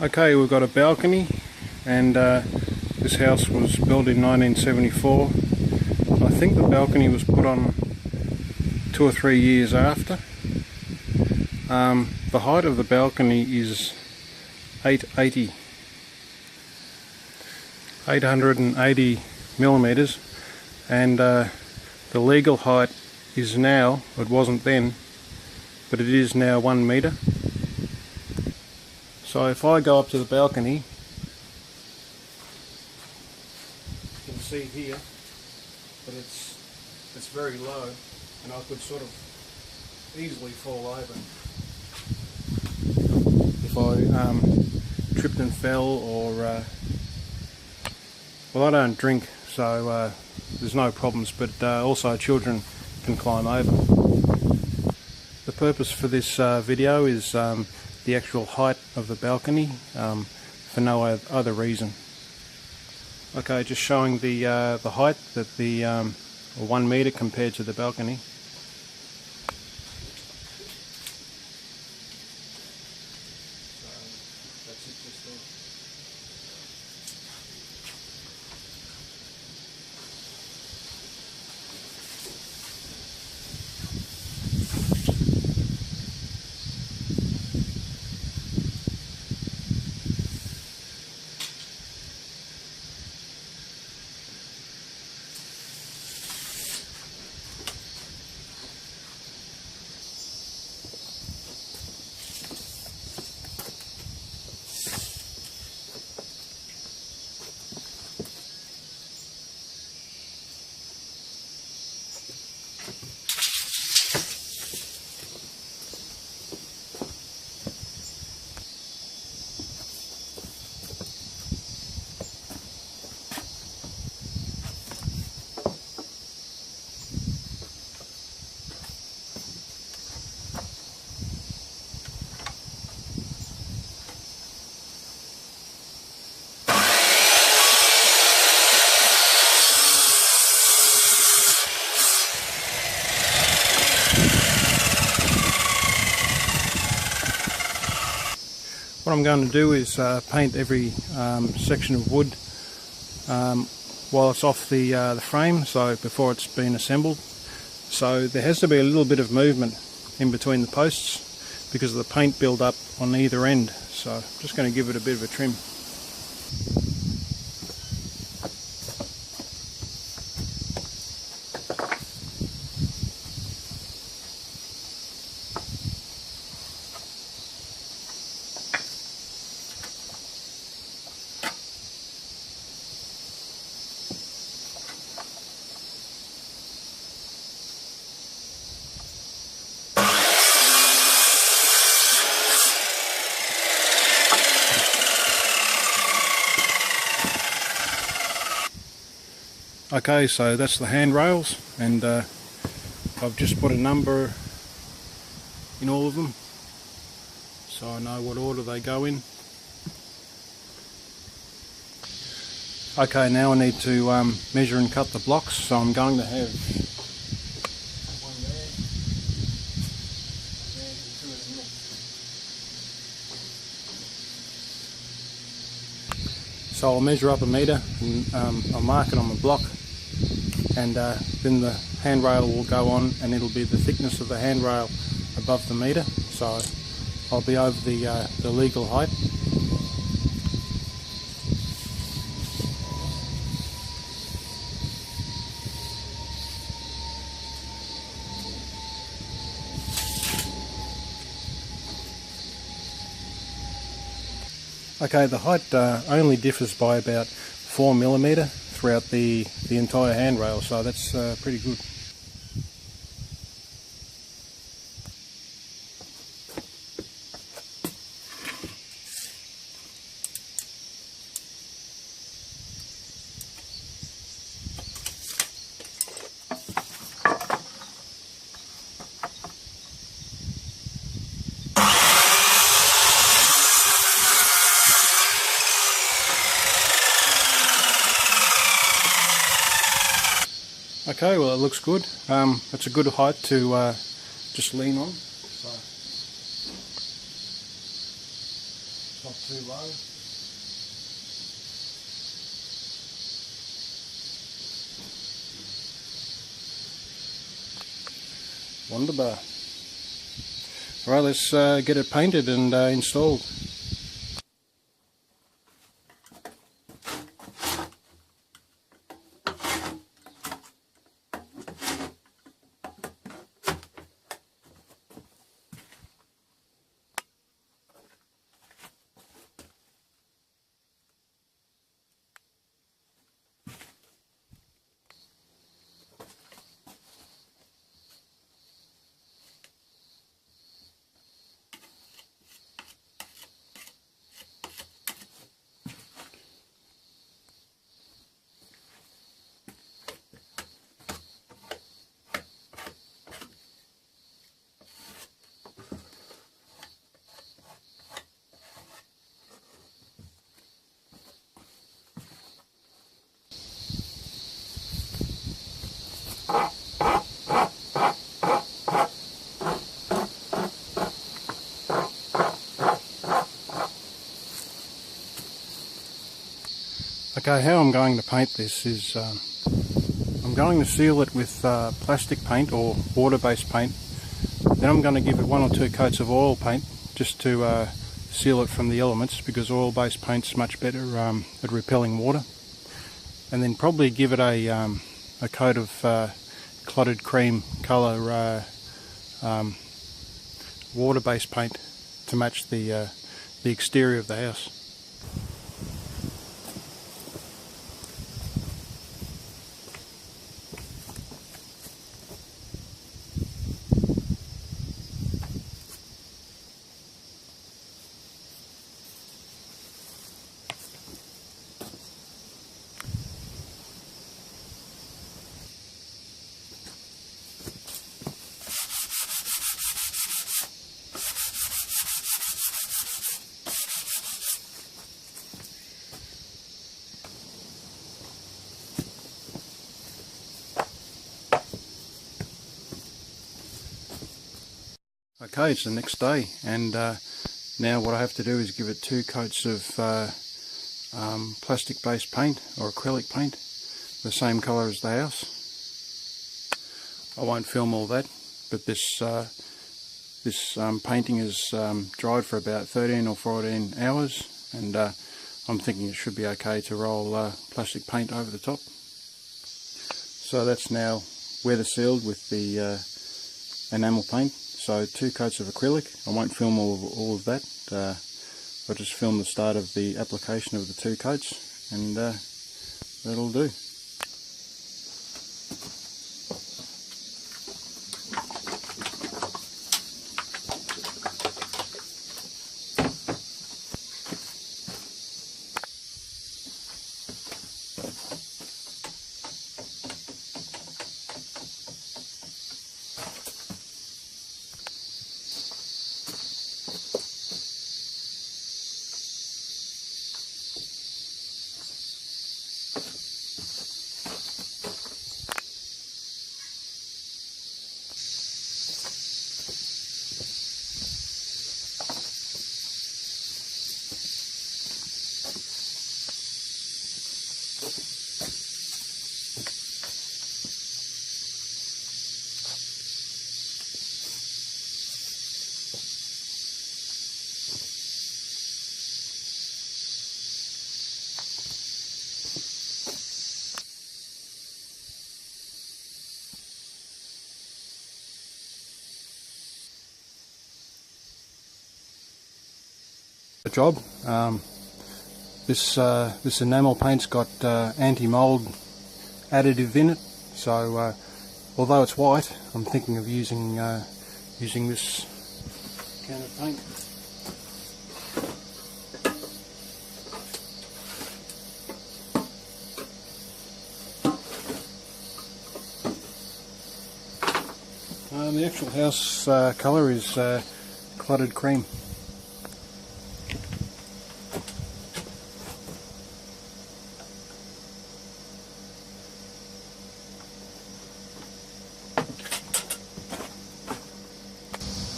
Okay, we've got a balcony, and this house was built in 1974. I think the balcony was put on 2 or 3 years after. The height of the balcony is 880 millimeters, and the legal height is now, it wasn't then, but it is now 1 meter. So if I go up to the balcony, you can see here that it's very low, and I could sort of easily fall over if I tripped and fell, or well, I don't drink, so there's no problems, but also children can climb over. The purpose for this video is the actual height of the balcony, for no other reason. Okay, just showing the height, that the 1 meter compared to the balcony. What I'm going to do is paint every section of wood while it's off the frame, so before it's been assembled. So there has to be a little bit of movement in between the posts because of the paint build up on either end. So I'm just going to give it a bit of a trim. Okay, so that's the handrails, and I've just put a number in all of them so I know what order they go in. Okay, now I need to measure and cut the blocks, so I'm going to have one there, and two in the middle. So I'll measure up 1 meter, and I'll mark it on the block, and then the handrail will go on, and it'll be the thickness of the handrail above the meter, so I'll be over the legal height. Okay, the height only differs by about 4 millimeter throughout the entire handrail, so that's pretty good. Okay, well, it looks good. It's a good height to just lean on. So not too low. Wunderbar. Right, let's get it painted and installed. Okay, how I'm going to paint this is I'm going to seal it with plastic paint or water-based paint. Then I'm going to give it 1 or 2 coats of oil paint just to seal it from the elements, because oil-based paint's much better at repelling water. And then probably give it a coat of clotted cream colour water-based paint to match the exterior of the house. Okay, it's the next day, and now what I have to do is give it 2 coats of plastic based paint or acrylic paint, the same colour as the house. I won't film all that, but this painting is dried for about 13 or 14 hours, and I'm thinking it should be okay to roll plastic paint over the top. So that's now weather sealed with the enamel paint. So 2 coats of acrylic. I won't film all of that. I'll just film the start of the application of the 2 coats, and that'll do. The job. This enamel paint's got anti-mould additive in it, so although it's white, I'm thinking of using this can of paint. The actual house colour is clotted cream.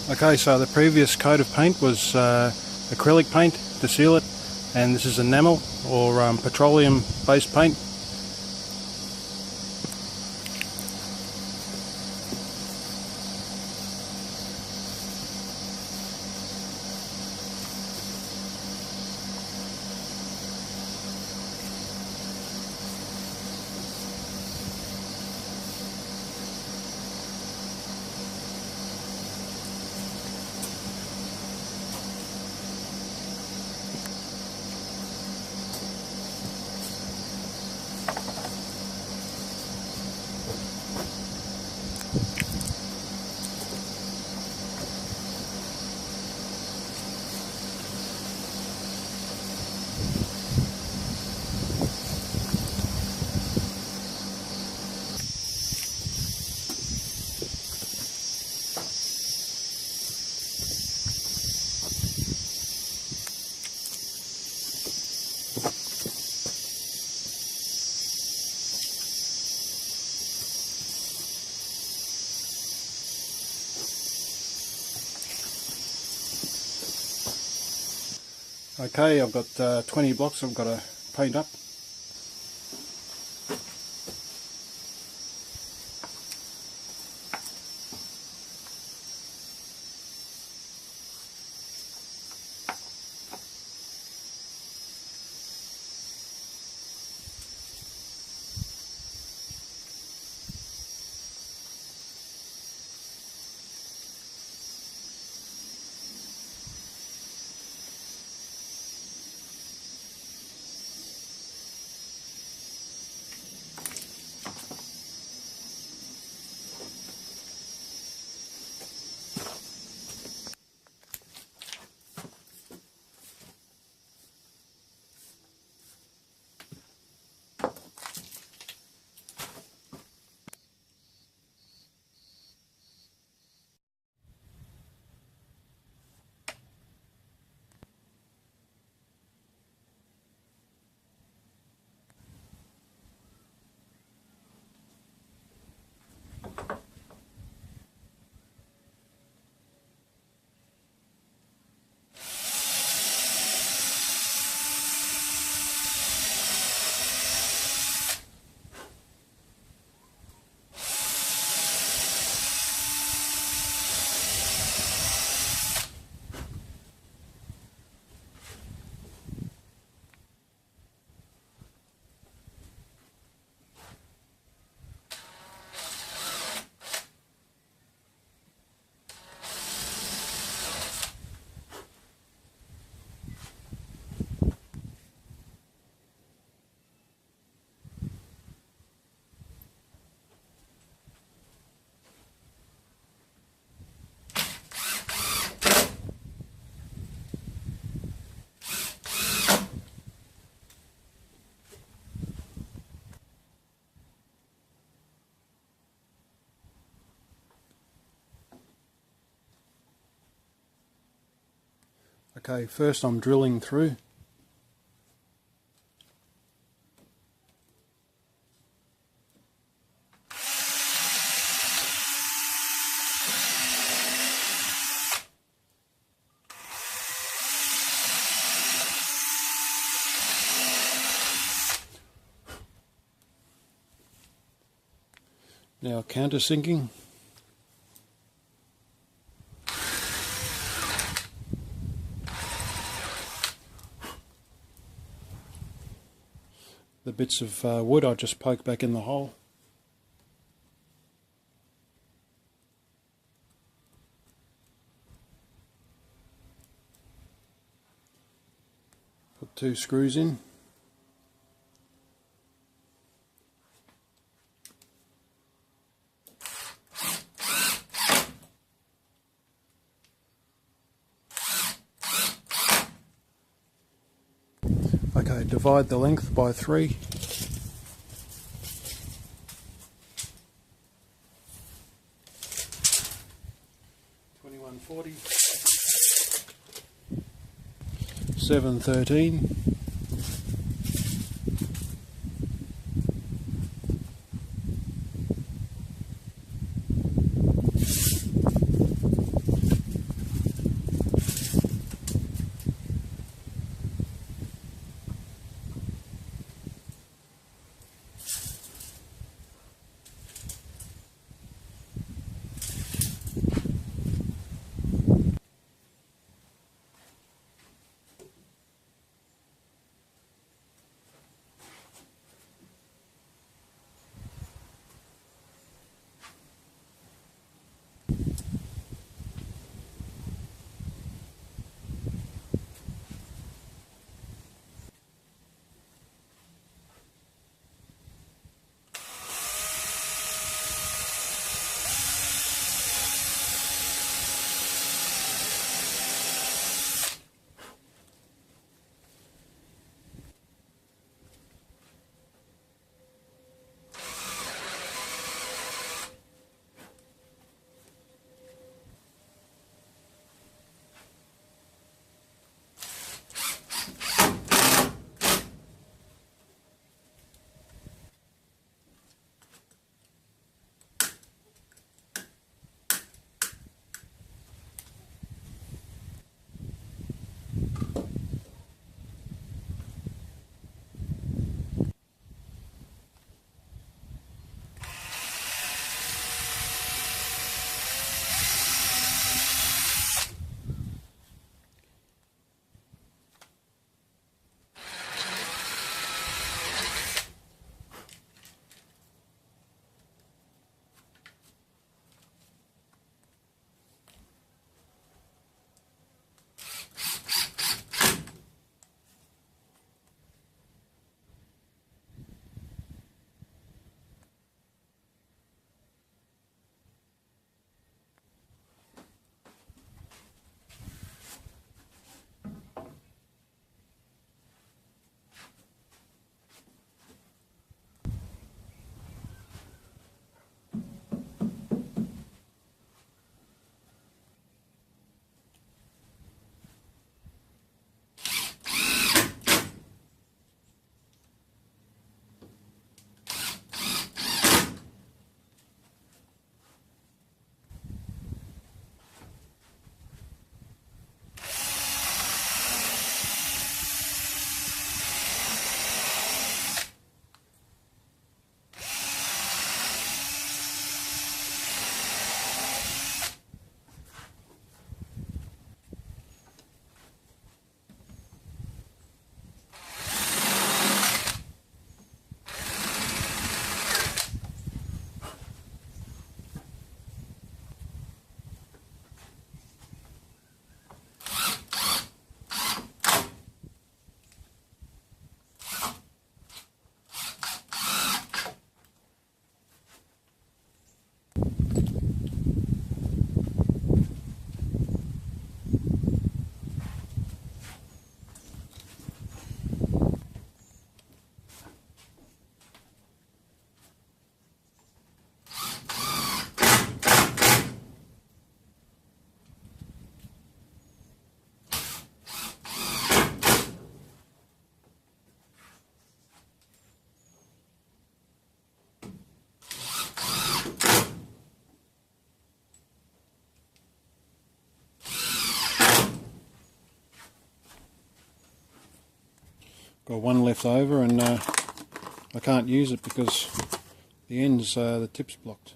Okay, so the previous coat of paint was acrylic paint. to seal it, and this is enamel or petroleum based paint. Okay, I've got 20 blocks I've got to paint up. Okay, first I'm drilling through. Now countersinking. The bits of wood I just poke back in the hole. Put 2 screws in. Okay, divide the length by 3. $21.40, $7.13. Got one left over, and I can't use it because the ends, the tip's blocked.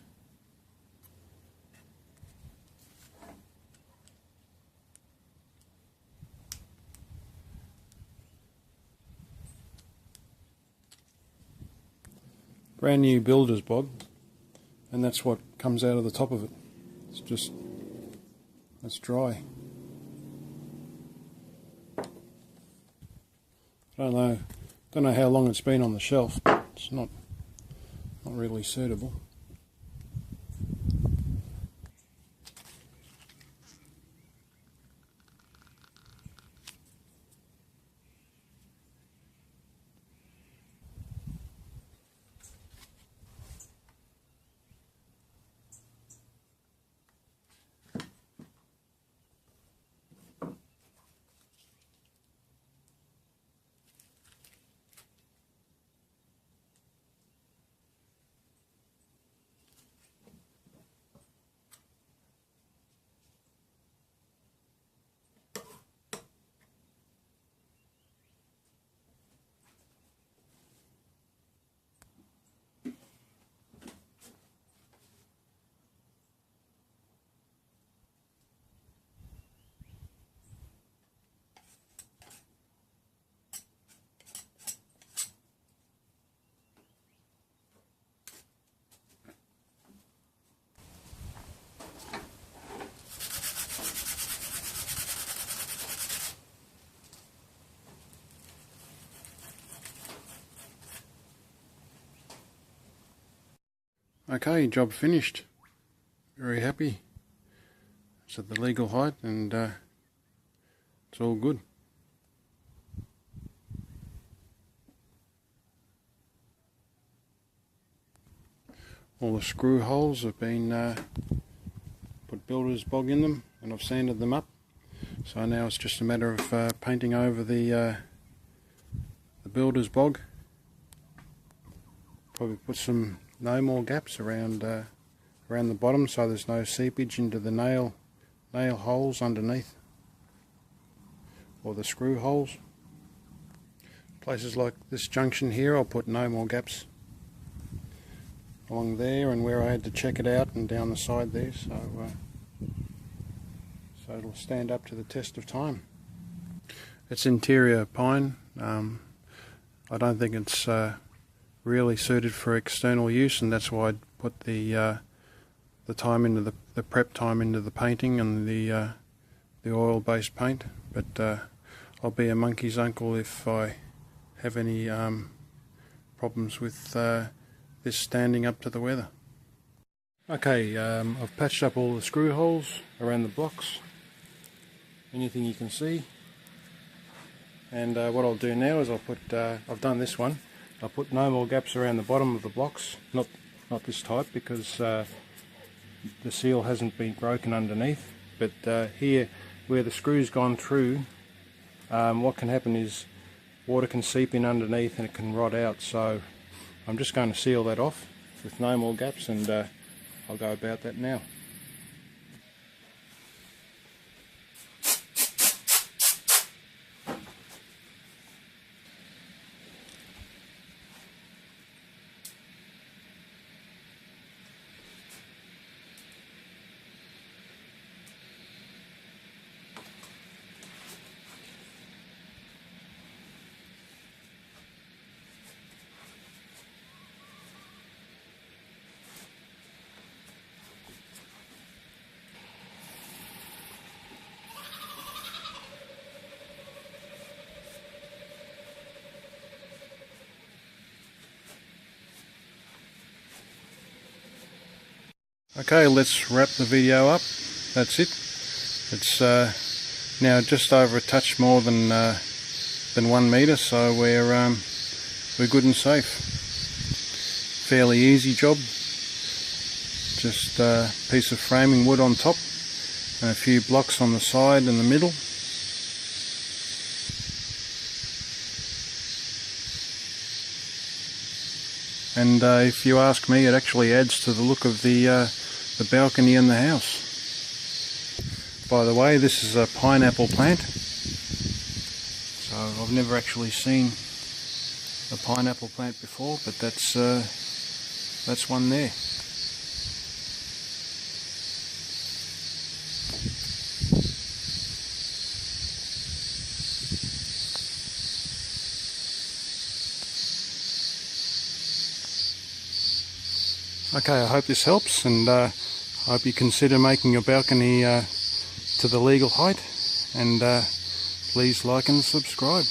Brand new builder's bob, and that's what comes out of the top of it. It's just, it's dry. Don't know how long it's been on the shelf, but it's not really suitable. Okay, job finished. Very happy. It's at the legal height and it's all good. All the screw holes have been put builder's bog in them, and I've sanded them up. So now it's just a matter of painting over the builder's bog. Probably put some no more gaps around around the bottom so there's no seepage into the nail holes underneath, or the screw holes. Places like this junction here I'll put no more gaps along there and where I had to check it out and down the side there, so it'll stand up to the test of time. It's interior pine. I don't think it's really suited for external use, and that's why I put the time into the prep time into the painting and the oil-based paint. But I'll be a monkey's uncle if I have any problems with this standing up to the weather. Okay, I've patched up all the screw holes around the blocks, anything you can see, and what I'll do now is I'll put, I've done this one, I'll put no more gaps around the bottom of the blocks, not this type because the seal hasn't been broken underneath, but here where the screw's gone through, what can happen is water can seep in underneath and it can rot out, so I'm just going to seal that off with no more gaps, and I'll go about that now. Okay, let's wrap the video up. That's it. It's now just over a touch more than 1 metre, so we're good and safe. Fairly easy job. Just a piece of framing wood on top and a few blocks on the side and the middle. And if you ask me, it actually adds to the look of the balcony in the house. By the way, this is a pineapple plant. So I've never actually seen a pineapple plant before, but that's one there. Okay, I hope this helps, and I hope you consider making your balcony to the legal height, and please like and subscribe.